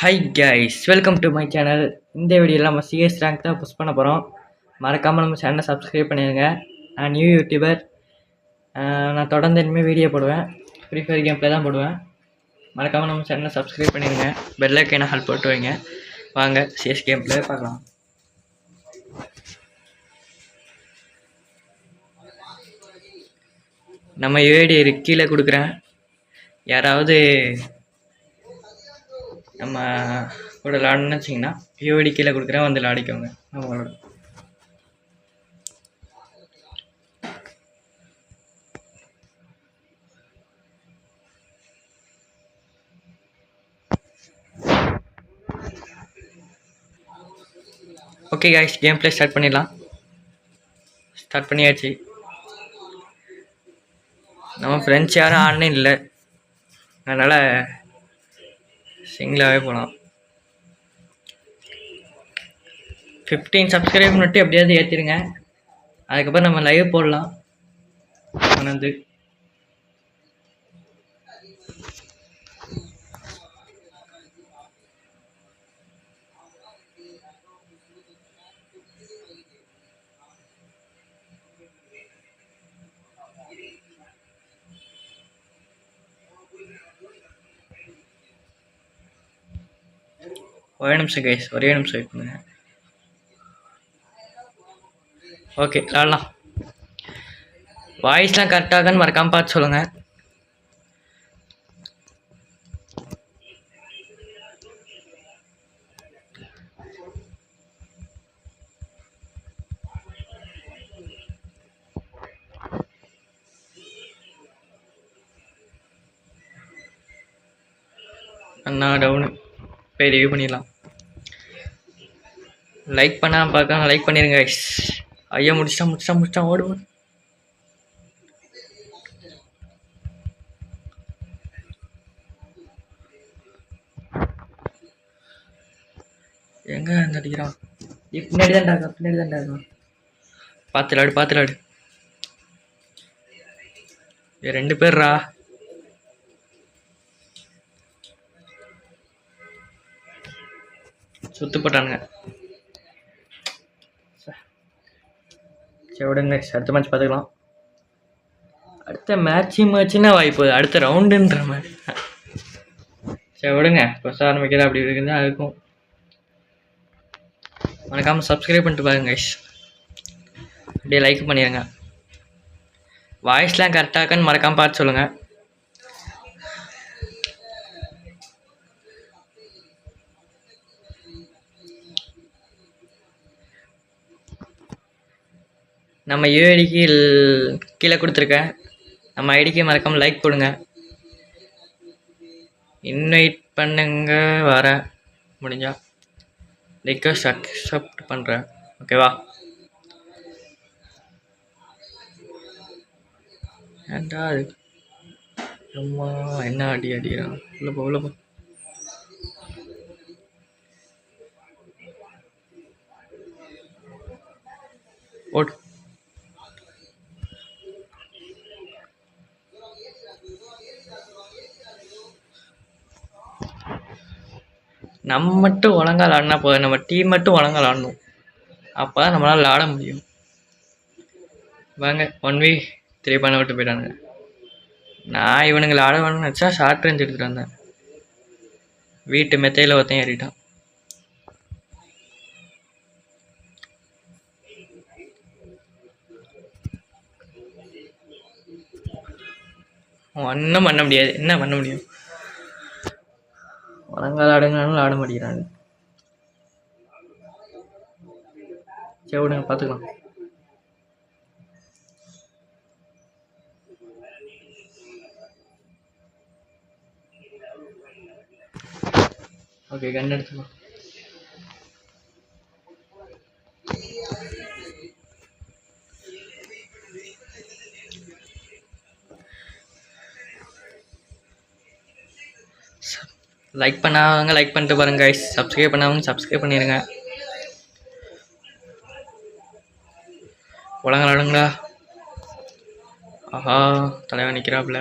Hi guys, welcome to my channel. இந்த வீடியோவில் நம்ம சிஎஸ் ரேங்க் தான் புஷ் பண்ண போகிறோம். மறக்காமல் நம்ம சேனலை சப்ஸ்கிரைப் பண்ணிடுங்க. நான் நியூ யூடியூபர். நான் தொடர்ந்து இனிமேல் வீடியோ போடுவேன். ஃப்ரீ ஃபயர் கேம் ப்ளே தான் போடுவேன். மறக்காமல் நம்ம சேனலை சப்ஸ்கிரைப் பண்ணிடுங்க. பெல் ஐக்கானை ஹெல்ப் போட்டு வைங்க. வாங்க சிஎஸ் கேம் ப்ளே பார்க்கலாம். நம்ம யூஐடி கீழே கொடுக்குறேன். யாராவது நம்ம கூட விளாடணும்னு வச்சிங்கன்னா யூஐடி கீழே கொடுக்குறேன், வந்து விளாடிக்கோங்க நம்மளோட. Okay guys, game play start பண்ணிடலாம். ஸ்டார்ட் பண்ணியாச்சு. நம்ம ஃப்ரெண்ட்ஸ் யாரும் ஆன்லைன் இல்லை, அதனால் சிங்கிளாகவே போகலாம். 15 சப்ஸ்கிரைப் மட்டும் எப்படியாவது ஏற்றிடுங்க. அதுக்கப்புறம் நம்ம லைவ் போடலாம். வந்து ஒரே நிமிஷம் கைஸ், ஒரே நிமிஷம் வெயிட் பண்ணுங்க. ஓகே, விளாடலாம். வாய்ஸ்லாம் கரெக்டாகன்னு மறக்காமல் பார்த்து சொல்லுங்கள். அண்ணா டவுனு போய் ரிவ்யூ பண்ணிடலாம். லைக் பண்ணாமல் பார்க்கலாம், லைக் பண்ணிடுங்க கைஸ். ஐயா முடிச்சிட்டான் ஓடுவோம். எங்கே அந்த அடிக்கிறான்? பின்னாடி தான் இருக்கும். பார்த்துலாடு. 2 பேர்ரா. சுத்து போட்டானுங்க. சரி விடுங்க, அடுத்த மேட்ச் பார்த்துக்கலாம். அடுத்த மேட்சுன்னா வாய்ப்பு, அடுத்த ரவுண்டுன்ற மாதிரி. சரி விடுங்க, ஃபஸ்ட் ஆரம்பிக்கிற அப்படி இருக்குதுன்னா அதுக்கும் மறக்காமல் சப்ஸ்கிரைப் பண்ணிட்டு பாருங்க கைஸ். அப்படியே லைக் பண்ணிடுங்க. வாய்ஸ்லாம் கரெக்டாகன்னு மறக்காமல் பார்த்து சொல்லுங்கள். நம்ம யூஐடிக்கு கீழே கொடுத்துருக்கேன். நம்ம ஐடிக்கு மறக்காமல் லைக் போடுங்க. இன்வைட் பண்ணுங்க, வர முடிஞ்சா ரிக்வெஸ்ட் அக்செப்ட் பண்ணுறேன். ஓகேவா? ஏன்டா அது அம்மா என்ன அடிக்கிறான்? உள்ள போ. ஓட். நம்ம மட்டும் ஒழுங்கா விளாடினா போதும். நம்ம டீம் மட்டும் ஒழுங்கா விளாடணும். அப்போ தான் நம்மளால் விளாட முடியும். வாங்க 1v3 பண்ண விட்டு போயிட்டானுங்க. நான் இவனுங்க விளாட வேணும்னு நினச்சா ஷார்ட் ரேஞ்ச் எடுத்துகிட்டு வந்தேன். வீட்டு மெத்தையில் ஒருத்தன் ஏறிட்டான். ஒன்றும் பண்ண முடியாது. என்ன பண்ண முடியும்? ஒழுங்கா விளாடுங்கனாலும் ஆட மாட்டேங்கிறாங்க. சரி விடுங்க, பார்த்துக்கலாம். ஓகே, கன் எடுத்துக்கலாம். லைக் பண்ணாதவங்க லைக் பண்ணிட்டு பாருங்க கைஸ். சப்ஸ்கிரைப் பண்ணாதவங்க சப்ஸ்கிரைப் பண்ணிடுங்க. ஒழுங்கா. ஆஹா, தலைவன் நிற்கிறாப்புல.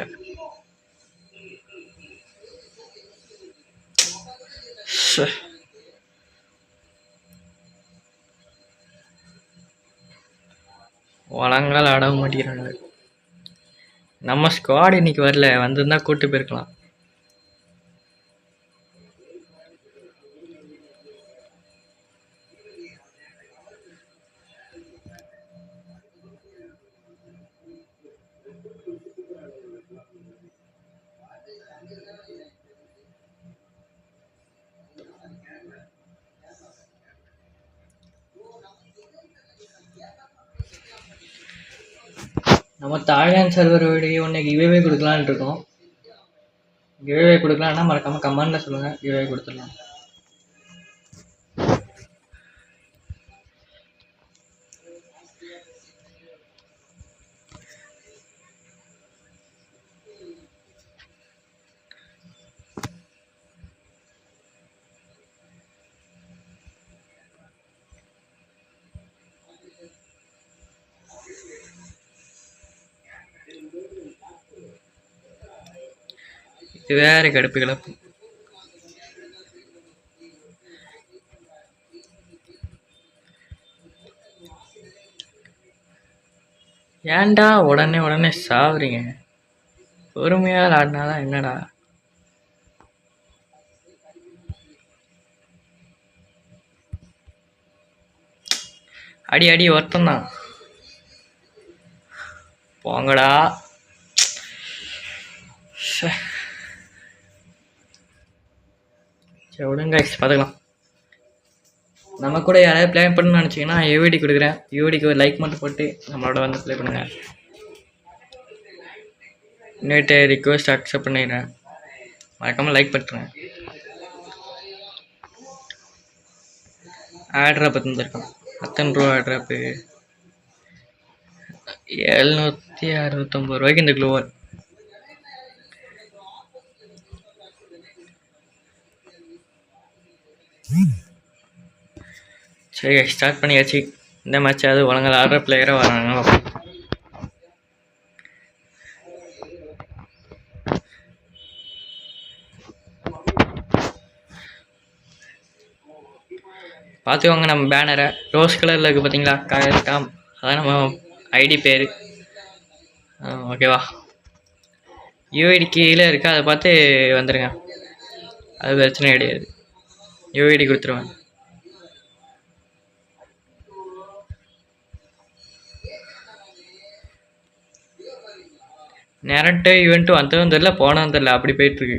ஒழுங்கால் ஆட மாட்டேங்கிறாங்க. நம்ம ஸ்குவாட் இன்னைக்கு வரல, வந்திருந்தா கூட்டு போயிருக்கலாம். நம்ம தாய்லாந்து சர்வர் வீடியோ ஒன்று கிவ்வே கொடுக்கலான்னு இருக்கோம். கிவ்வே கொடுக்கலான்னா மறக்காம கமெண்ட்ல சொல்லுங்க, கிவ்வே கொடுத்துடலாம். இது வேற கடுப்பு கிளப்பு. ஏன்டா உடனே சாவுறீங்க? பொறுமையா ஆடினாதான் என்னடா? அடி ஒருத்தம் தான். போங்கடா. சரி விடுங்க, பார்த்துக்கலாம். நம்ம கூட யாராவது ப்ளே பண்ணணும்னு நினச்சிங்கன்னா யூவிடி கொடுக்குறேன். யூவிடிக்கு ஒரு லைக் மட்டும் போட்டு நம்மளோட வந்து ப்ளே பண்ணுங்க. இன்னைட்டு ரிக்வெஸ்ட் அக்செப்ட் பண்ணிடுறேன், மறக்காமல் லைக் பண்ணுறேன். ஆட்ராப் தந்துருக்கான், 10 ரூபா ஆட்ராப்பு. 769 ரூபாய்க்கு இந்த க்ளோவர். சரி ஸ்டார்ட் பண்ணியாச்சு. இந்த மேட்ச் அது ஒழுங்காக ஆடுற பிளேயராக வராங்க. பார்த்துக்கோங்க நம்ம பேனரை, ரோஸ் கலரில் இருக்குது பார்த்தீங்களா, காம், அதான் நம்ம ஐடி பேர். ஓகேவா? யூஐடி கீழே இருக்குது, அதை பார்த்து வந்துடுங்க, அது பிரச்சனை கிடையாது. யூஐடி கொடுத்துருவேன். நேரட்டு ஈவெண்ட்டு வந்ததும் தெரில, போனதும் தெரில, அப்படி போயிட்டுருக்கு.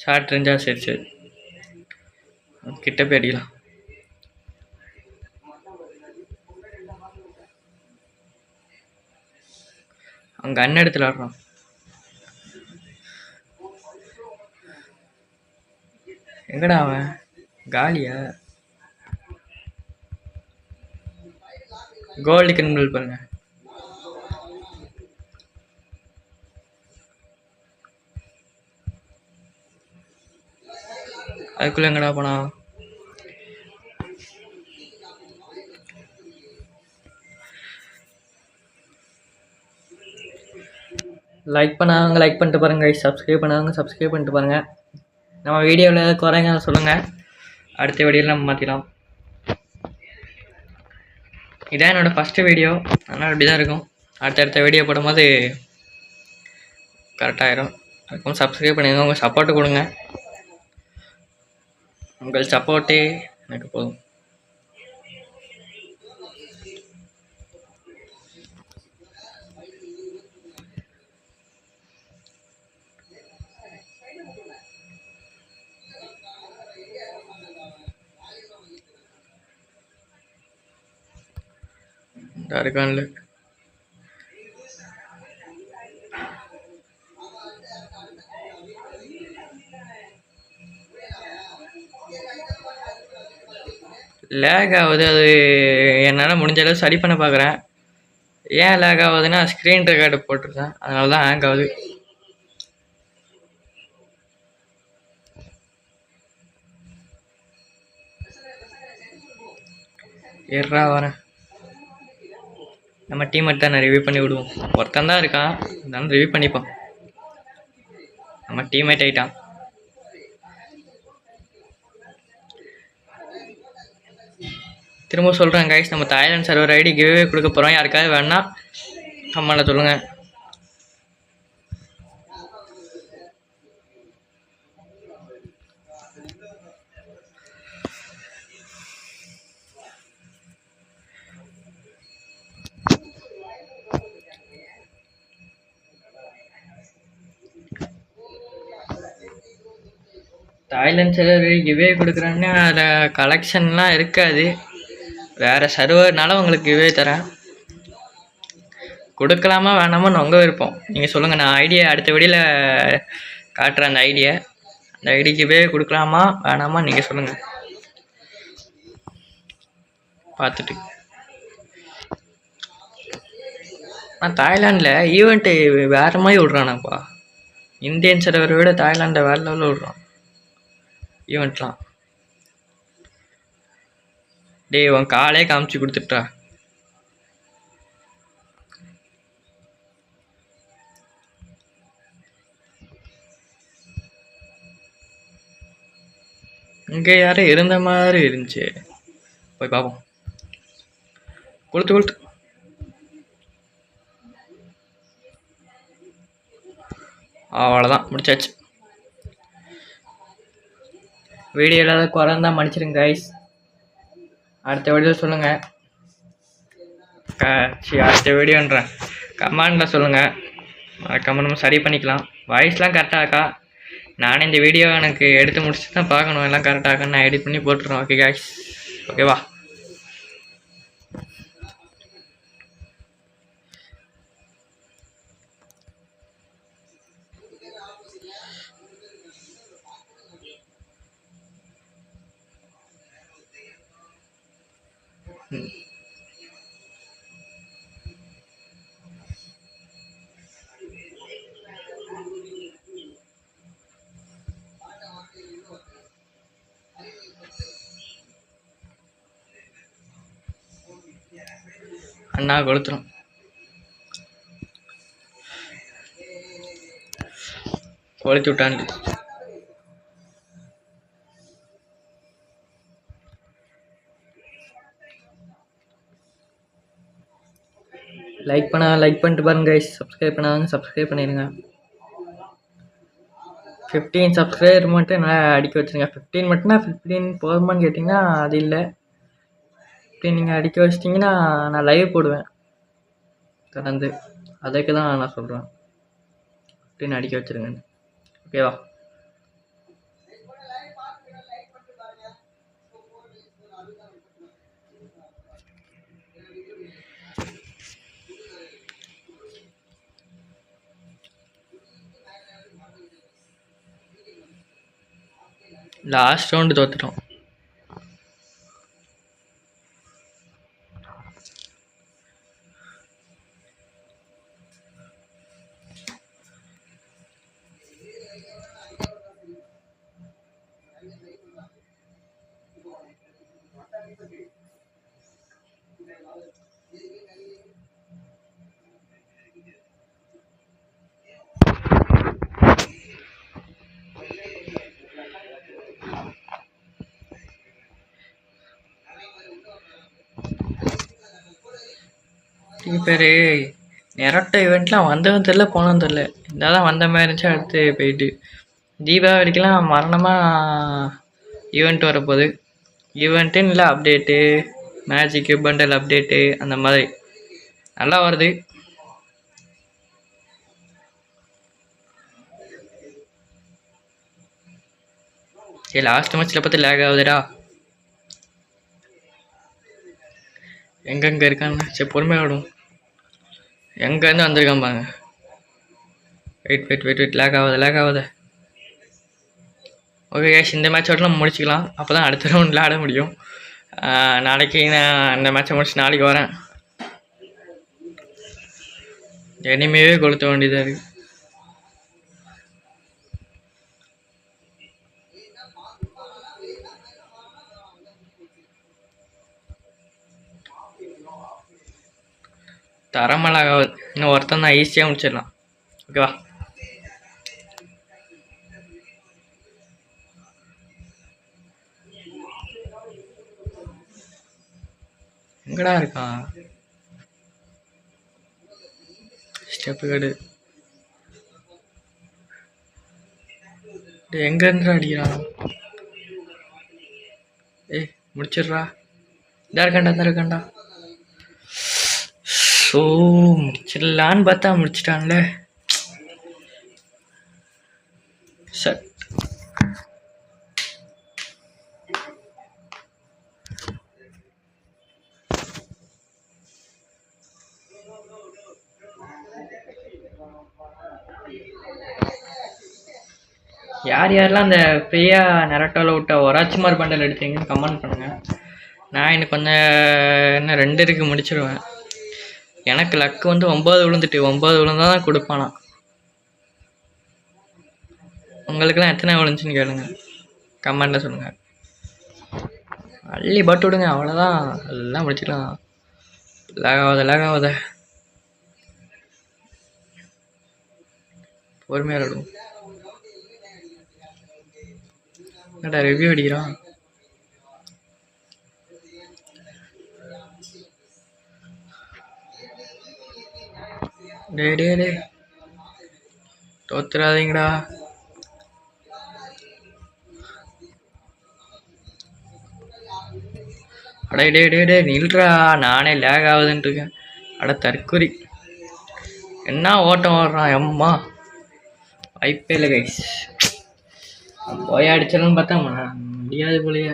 ஷார்ட் ரேஞ்சா? சரி கிட்ட போய் அடிக்கலாம். அங்கே கன் எடுத்து விளாட்றான். எங்கடா அவன்? காலியா? கோல்டு கிரிமினல் பாருங்க. அதுக்குள்ள எங்கடா போனா? லைக் பண்ணாங்க லைக் பண்ணிட்டு பாருங்க, சப்ஸ்கிரைப் பண்ணாங்க சப்ஸ்கிரைப் பண்ணிட்டு பாருங்க. நம்ம வீடியோவில் ஏதாவது குறைங்க சொல்லுங்கள், அடுத்த வீடியோவில் நம்ம மாற்றிடலாம். இதான் என்னோடய ஃபஸ்ட்டு வீடியோ, அதனால் இப்படி தான் இருக்கும். அடுத்தடுத்த வீடியோ போடும்போது கரெக்டாகிடும். அதுக்கும் சப்ஸ்கிரைப் பண்ணிடுங்க, உங்கள் சப்போர்ட்டு கொடுங்க. உங்கள் சப்போர்ட்டே எனக்கு போதும். இருக்கான்ல லேக் ஆகுது, அது என்னால் முடிஞ்ச அளவு சரி பண்ண பார்க்குறேன். ஏன் லேக் ஆகுதுன்னா ஸ்க்ரீன் ரெக்கார்டு போட்டிருக்கேன், அதனால தான் ஹேங் ஆகுது. ஏறா வரேன். நம்ம டீம்மேட் தான் ரிவ்யூ பண்ணி விடுவோம். ஒருத்தன் தான் இருக்கான், இருந்தாலும் ரிவ்யூ பண்ணிப்போம். நம்ம டீம்மேட் ஆகிட்டான். திரும்ப சொல்கிறேன் கைஸ், நம்ம தாய்லாந்து சர்வர் ஐடி கிவ்வே கொடுக்க போகிறோம். யாருக்காவது வேணா கமெண்ட்ல சொல்லுங்கள். தாய்லாந்து சர்வர் கிவ்வே கொடுக்குறேன்னா அதில் கலெக்ஷன்லாம் இருக்காது. வேறு சர்வர்னால உங்களுக்கு கிவ்வே தரேன். கொடுக்கலாமா வேணாமான்னு உங்கள் விருப்பம், நீங்கள் சொல்லுங்கள். நான் ஐடியா அடுத்த வீடியோவில் காட்டுறேன். அந்த ஐடி கிவ்வே கொடுக்கலாமா வேணாமா நீங்கள் சொல்லுங்கள். பார்த்துட்டு நான் தாய்லாண்டில் ஈவெண்ட்டு வேறு மாதிரி விட்றானாப்பா. இந்தியன் சர்வரை விட தாய்லாண்டை வேறு லெவலில் விட்றான் ஈவெண்ட்லாம். டேய் உன் காலே காமிச்சு கொடுத்துட்டா. இங்கே யாரும் இருந்த மாதிரி இருந்துச்சு, போய் பார்ப்போம். கொளுத்து அவ்வளோதான், முடிச்சாச்சு. வீடியோ ஏதாவது குறைந்தா மன்னிச்சிருங்க கைஸ். அடுத்த வீடியோ சொல்லுங்கள். அடுத்த வீடியோன்றேன், கமெண்டில் சொல்லுங்கள். கமெண்ட் நம்ம சரி பண்ணிக்கலாம். வாய்ஸ்லாம் கரெக்டாக இருக்கா? நானே இந்த வீடியோ எனக்கு எடுத்து முடிச்சுட்டு தான் பார்க்கணும் எல்லாம் கரெக்டாக இருக்கான்னு. நான் எடிட் பண்ணி போட்டுருவேன். ஓகே கைஸ், ஓகேவா? அண்ணா கொளுத்துரும். கொளுத்து விட்டான்ட்டு லைக் பண்ணிட்டு பாருங்க கைஸ். சப்ஸ்கிரைப் பண்ணாதவங்க சப்ஸ்கிரைப் பண்ணிடுங்க. 15 சப்ஸ்கிரைபர் மட்டும் நல்லா அடிக்க வச்சுருங்க. 15 மட்டும்னா 15 போதுமான்னு கேட்டிங்கன்னா அது இல்லை. 15 நீங்கள் அடிக்க வச்சிட்டிங்கன்னா நான் லைவ் போடுவேன் தொடர்ந்து. அதுக்கு தான் நான் சொல்கிறேன் 15 அடிக்க வச்சுருங்க. ஓகேவா? லாஸ்ட் ரவுண்டு தோத்துட்டோம். பேர் நெரட்ட ஈவெண்ட்லாம் வந்ததும் தெரில போனதும் தெரில. இருந்தாலும் வந்த மாதிரி இருந்துச்சு. அடுத்து போயிட்டு தீபாவளிக்கெலாம் மரணமாக ஈவெண்ட் வரப்போகுது. ஈவெண்ட்டுன்னு இல்லை, அப்டேட்டு, மேஜிக்கு பண்டல் அப்டேட்டு அந்த மாதிரி நல்லா வருது. சரி, லாஸ்ட் மேட்ச்சில் பார்த்து லேக் ஆகுதுடா. எங்கெங்கே இருக்கான்னு சரி பொறுமையாக விடும். எங்கேருந்து வந்திருக்கான் பாருங்க. வெயிட் லேக் ஆகுது. ஓகே கேஷ், இந்த மேட்சோட நம்ம முடிச்சிக்கலாம். அப்போ தான் அடுத்த ரவுண்டில் ஆட முடியும். நாளைக்கு நான் இந்த மேட்சை முடிச்சு நாளைக்கு வரேன். இனிமேவே கொளுத்த வேண்டியதாக இருக்குது. தரமலாக இன்னும் ஒருத்தன் தான் ஈஸியாக முடிச்சிடலாம். ஓகேவா? எங்கடா இருக்கான்? ஸ்டெப்பு கடு எங்க இருந்து அடிக்கிறான்? ஏய் முடிச்சிடுறா. இதா இருக்காண்டா. ஸோ முடிச்சிடலான்னு பார்த்தா முடிச்சிட்டான்ல. சரி யார் யாரெல்லாம் அந்த ஃப்ரீயாக நெரட்டோவில் விட்ட ஒராச்சிமார் பண்டல் எடுத்தீங்கன்னு கமெண்ட் பண்ணுங்கள். நான் எனக்கு கொஞ்சம் என்ன 2 இருக்கு முடிச்சிடுவேன். எனக்கு லக்கு வந்து 9 விழுந்துட்டு 9 விழுந்தால் தான் கொடுப்பானா. உங்களுக்கெல்லாம் எத்தனை விழுந்துச்சுன்னு கேளுங்க, கமெண்டில் சொல்லுங்கள். அள்ளி பட்டு விடுங்க, அவ்வளோதான், எல்லாம் முடிச்சுக்கலாம். லேகாவத பொறுமையாக விடும். என்னடா ரிவ்யூ அடிக்கிறான்? டே தோத்துறாதீங்கடா. அடே டே நில்றா, நானே லேக் ஆகுதுன்ட்டு இருக்கேன். அட தற்கொலை, என்ன ஓட்டம் ஓடுறான் எம்மா, வாய்ப்பே இல்லை கைஸ். போய் அடிச்சிடலாம்னு பார்த்தா முடியாது போலயே.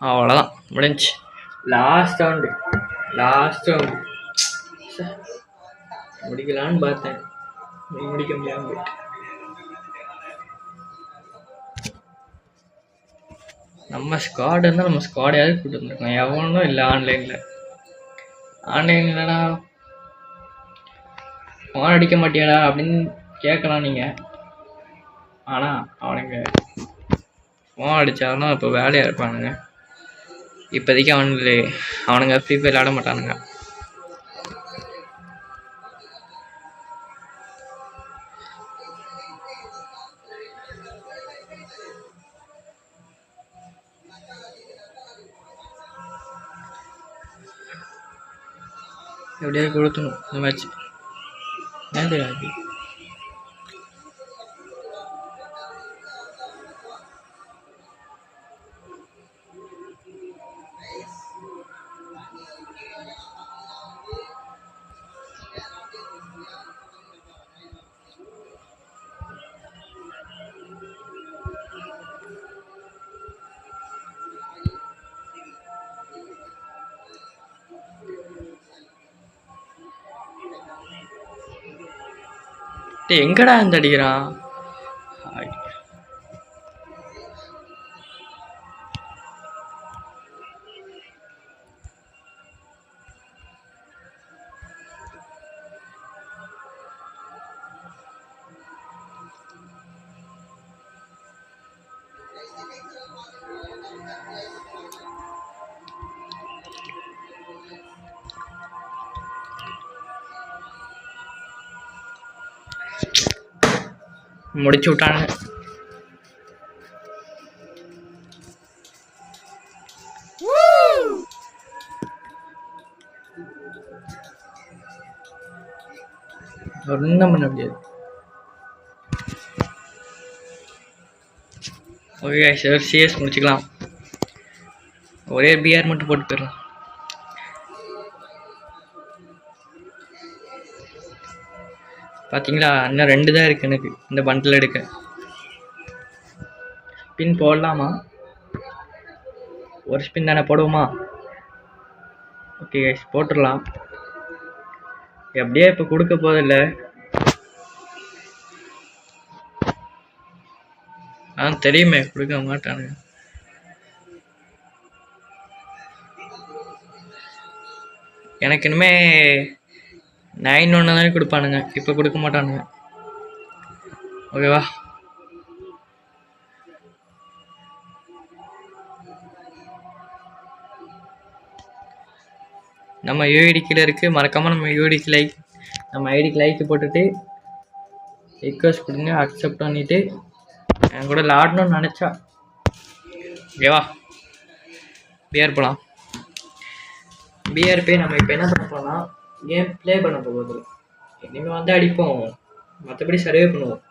அவ்வளோதான் முடிஞ்சு. லாஸ்ட் ரவுண்டு முடிக்கலான்னு பார்த்தேன், முடிக்க முடியாம போயிட்டு. நம்ம ஸ்குவாட் இருந்தால் நம்ம ஸ்குவாடையாவது கூப்பிட்டு வந்துருக்கோம். எவனும் இல்லை ஆன்லைன்லடா ஃபோன் அடிக்க மாட்டியாடா அப்படின்னு கேட்கலாம் நீங்கள். ஆனால் அவனுங்க ஃபோன் அடித்தாலும் இப்போ வேலையாக இருப்பானுங்க. இப்போதைக்கு அவனுங்க ஃப்ரீ ஃபயர் விளாட மாட்டானுங்க. எப்படியாவது கொடுத்தணும் இந்த மேட்ச். ஏன் தெரியாது எங்கடா இந்த அடிக்கிறான்? முடிச்சு விட்டானுங்க. ஒன்றும் பண்ண முடியாது. ஓகே சார், சிஎஸ் முடிச்சுக்கலாம். ஒரே பிஆர் மட்டும் போட்டு போயிடலாம். பார்த்தீங்களா, இன்னும் 2 தான் இருக்குது எனக்கு இந்த பண்டில் எடுக்க. ஸ்பின் போடலாமா? ஒரு ஸ்பின் தானே போடுவோமா? ஓகே கைஸ், போட்டுடலாம். எப்படியே இப்போ கொடுக்க போதில்லை. தெரியுமே கொடுக்க மாட்டானுங்க. எனக்கு இனிமேல் 9 தானே கொடுப்பானுங்க, இப்போ கொடுக்க மாட்டானுங்க. ஓகேவா? நம்ம யூஐடி கீழே இருக்குது, மறக்காமல் நம்ம ஐடிக்கு லைக் போட்டுட்டு ரிக்வெஸ்ட் கொடுங்க, அக்செப்ட் பண்ணிவிட்டு என் கூட விளாடணும்னு நினச்சா ஓகேவா? பிஆர் போகலாம். பிஆர் போய் நம்ம இப்போ என்ன பண்ண போகிறோம்னா கேம் ப்ளே பண்ண போகுது. இனிமேல் வந்து அடிப்போம், மற்றபடி சர்வே பண்ணுவோம்.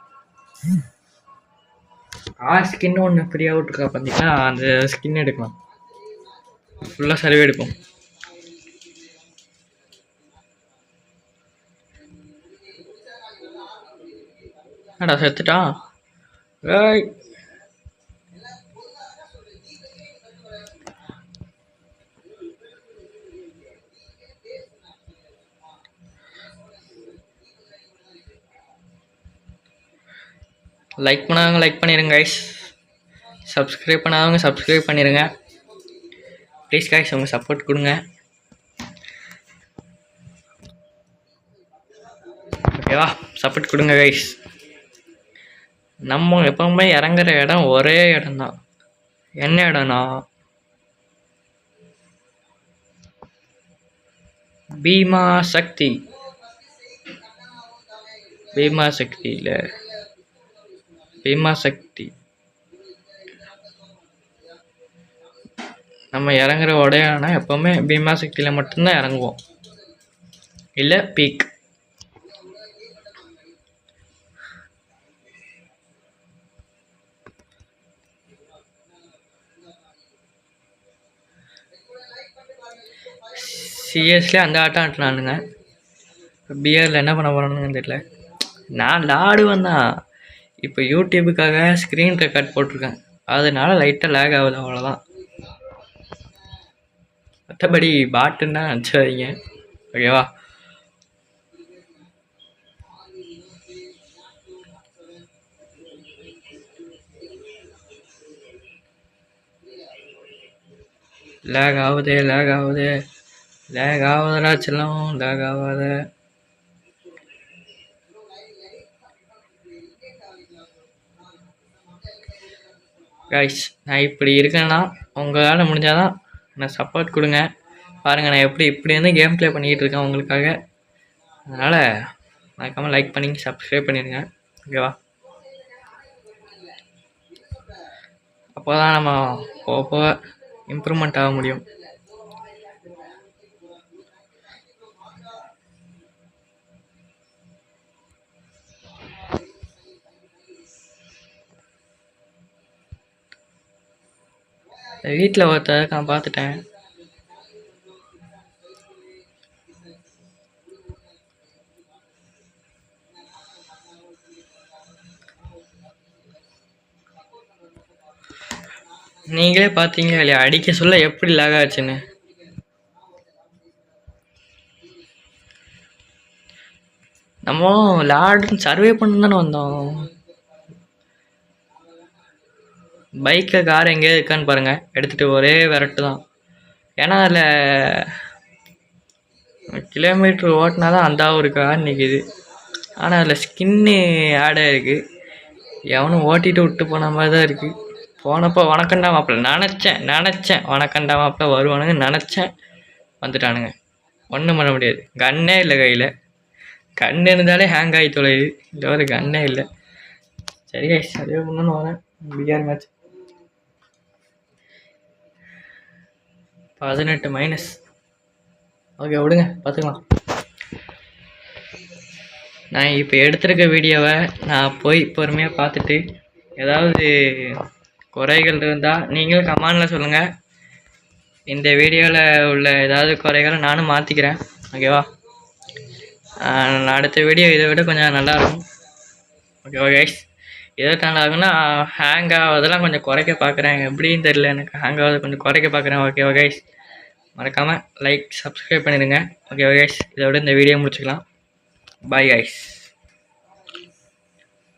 ஸ்கின்னு ஒன்று ஃப்ரீயாக விட்டுருக்கா பார்த்தீங்கன்னா, அந்த ஸ்கின் எடுக்கலாம். ஃபுல்லாக சர்வே எடுப்போம். என்னடா செத்துட்டான்? ஏய் லைக் பண்ணாதவங்க லைக் பண்ணிடுங்க கைஸ், சப்ஸ்கிரைப் பண்ணாதவங்க சப்ஸ்கிரைப் பண்ணிடுங்க ப்ளீஸ் கைஸ். உங்கள் சப்போர்ட் கொடுங்க ஓகேவா? சப்போர்ட் கொடுங்க கைஸ். நம்ம எப்பவுமே இறங்குற இடம் ஒரே இடம்தான். என்ன இடம்னா பீமா சக்தி. இல்லை பீமா சக்தி. நம்ம இறங்குற உடையானா எப்பவுமே பீமா சக்தியில் மட்டும்தான் இறங்குவோம், இல்லை பீக். சிஎஸ்ல அந்த ஆட்டம் ஆட்டினானுங்க, பிஆரில் என்ன பண்ண போகிறானுங்கன்னு தெரியல. நான் விளாடுவேன் தான், இப்போ யூடியூபுக்காக ஸ்க்ரீன் ரெக்கார்ட் போட்டிருக்கேன், அதனால லைட்டாக லேக் ஆகுது, அவ்வளோதான். மற்றபடி பாட்டுன்னா நினச்சாதீங்க ஓகேவா? லேக் ஆகுதுடா செல்லம், லேக் ஆகாத. கைஸ் நான் இப்படி இருக்கேன்னா உங்களால் முடிஞ்சாதான் நான் சப்போர்ட் கொடுங்க. பாருங்கள் நான் இப்படி வந்து கேம் ப்ளே பண்ணிக்கிட்டு இருக்கேன் உங்களுக்காக. அதனால் மறக்காமல் லைக் பண்ணி சப்ஸ்கிரைப் பண்ணிடுங்க ஓகேவா? அப்போ தான் நம்ம போக இம்ப்ரூவ்மெண்ட் ஆக முடியும். வீட்டில் ஒருத்தர் நான் பார்த்துட்டேன். நீங்களே பார்த்தீங்க இல்லையா அடிக்க சொல்ல எப்படி லேக் ஆச்சுன்னு. நம்ம லாடுன்னு சர்வே பண்ண தானே வந்தோம். பைக்கை கார் எங்கேயோ இருக்கான்னு பாருங்கள், எடுத்துகிட்டு ஒரே விரட்டு தான். ஏன்னா அதில் கிலோமீட்ரு ஓட்டினா தான் அந்த ஒரு கார் நிற்கிது. ஆனால் அதில் ஸ்கின்னு ஆட் ஆகிருக்கு, எவனும் ஓட்டிகிட்டு விட்டு போன மாதிரி தான் இருக்குது. போனப்போ வணக்கண்டா மாப்பிள்ள நினச்சேன் வணக்கண்டா மாப்பிள்ள வருவானுங்க நினச்சேன், வந்துட்டானுங்க. ஒன்றும் பண்ண முடியாது, கன்னே இல்லை கையில். கண்ணு இருந்தாலே ஹேங் ஆகி தொலையுது, இந்த ஒரு கன்னே இல்லை. சரி சரியாக பண்ணணும்னு வரேன். PR match 18 minus. ஓகே விடுங்க, பார்த்துக்கலாம். நான் இப்போ எடுத்துருக்க வீடியோவை நான் போய் பொறுமையாக பார்த்துட்டு ஏதாவது குறைகள் இருந்தால் நீங்களும் கமெண்டில் சொல்லுங்கள். இந்த வீடியோவில் உள்ள ஏதாவது குறைகளை நானும் மாற்றிக்கிறேன் ஓகேவா? அடுத்த வீடியோ இதை விட கொஞ்சம் நல்லாயிருக்கும் ஓகேவா கைஸ்? எதோ நல்லாகுன்னா ஹேங் ஆகுதெல்லாம் கொஞ்சம் குறைக்க பார்க்குறேன், எப்படின்னு தெரியல எனக்கு. ஹேங் ஆகுது கொஞ்சம் குறைக்க பார்க்குறேன் ஓகேவா கைஸ்? மறக்காமல் லைக் சப்ஸ்கிரைப் பண்ணிடுங்க ஓகேவா கைஸ்? இதை விட இந்த வீடியோ முடிச்சுக்கலாம். Bye guys.